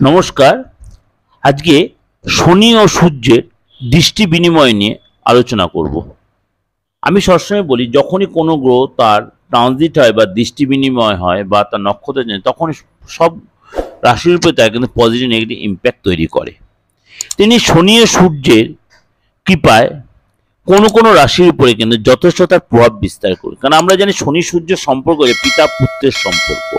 নমস্কার। আজকে শনি ও সূর্যের দৃষ্টি বিনিময় নিয়ে আলোচনা করব। আমি সবসময় বলি, যখনই কোনো গ্রহ তার ট্রানজিট হয় বা দৃষ্টি বিনিময় হয় বা তার নক্ষত্র যায়, তখন সব রাশির উপরে তার কিন্তু পজিটিভ নেগেটিভ ইম্প্যাক্ট তৈরি করে। তিনি শনি ও সূর্যের কৃপায় কোনো কোনো রাশির উপরে কিন্তু যথেষ্ট তার প্রভাব বিস্তার করে। কারণ আমরা জানি শনি সূর্যের সম্পর্ক যে পিতা পুত্রের সম্পর্ক।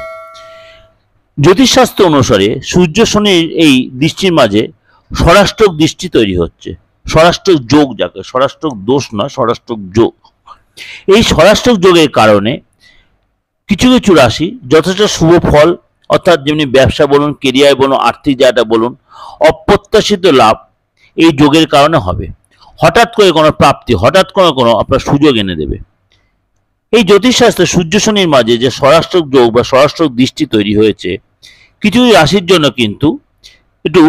জ্যোতিষশাস্ত্র অনুসারে সূর্য শনির এই দৃষ্টির মাঝে ষড়াষ্টক দৃষ্টি তৈরি হচ্ছে। ষড়াষ্টক যোগ, যাকে ষড়াষ্টক দোষ নয়, ষড়াষ্টক যোগ। এই ষড়াষ্টক যোগের কারণে কিছু কিছু রাশি যথেষ্ট শুভ ফল, অর্থাৎ যেমনি ব্যবসা বলুন, কেরিয়ার বলুন, আর্থিক জায়গাটা বলুন, অপ্রত্যাশিত লাভ এই যোগের কারণে হবে। হঠাৎ করে কোনো প্রাপ্তি, হঠাৎ করে কোনো আপনার সুযোগ এনে দেবে। এই জ্যোতিষশাস্ত্রে সূর্য শনির মাঝে যে ষড়াষ্টক যোগ বা ষড়াষ্টক দৃষ্টি তৈরি হয়েছে, কিছু রাশির জন্য কিন্তু একটু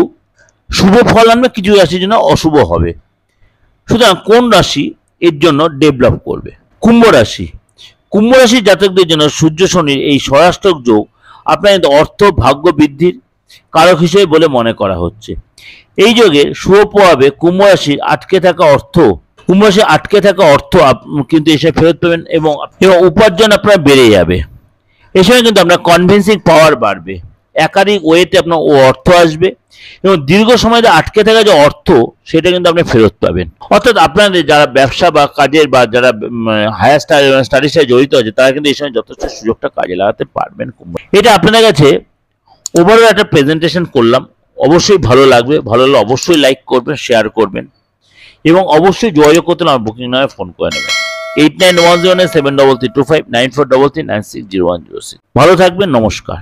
শুভ ফল আনবে, কিছু রাশির জন্য অশুভ হবে। সুতরাং কোন রাশি এর জন্য ডেভেলপ করবে? কুম্ভ রাশি। কুম্ভ রাশির জাতকদের জন্য সূর্য শনির এই ষড়াষ্টক যোগ আপনার অর্থ ভাগ্য বৃদ্ধির কারক হিসেবে বলে মনে করা হচ্ছে। এই যোগে শুভ প্রভাবে কুম্ভ রাশির আটকে থাকা অর্থ কিন্তু এসে ফেরত পাবেন এবং উপার্জন আপনার বেড়ে যাবে। এই সময় কিন্তু আপনার কনভিন্সিং পাওয়ার বাড়বে, একাধিক ওয়েতে আপনার অর্থ আসবে এবং দীর্ঘ সময় আটকে থাকা যে অর্থ সেটা কিন্তু আপনি ফেরত পাবেন। অর্থাৎ আপনাদের যারা ব্যবসা বা কাজের বা যারা হায়ার স্টাডির সাথে জড়িত আছে, তারা কিন্তু এই সময় যথেষ্ট সুযোগটা কাজে লাগাতে পারবেন। এটা আপনাদের কাছে ওভারঅল একটা প্রেজেন্টেশন করলাম। অবশ্যই ভালো লাগবে, ভালো লাগলে অবশ্যই লাইক করবেন, শেয়ার করবেন এবং অবশ্যই যোগাযোগ করতে আমার বুকিং নামে ফোন করে নেবেন 8910733325 9433960106। ভালো থাকবেন, নমস্কার।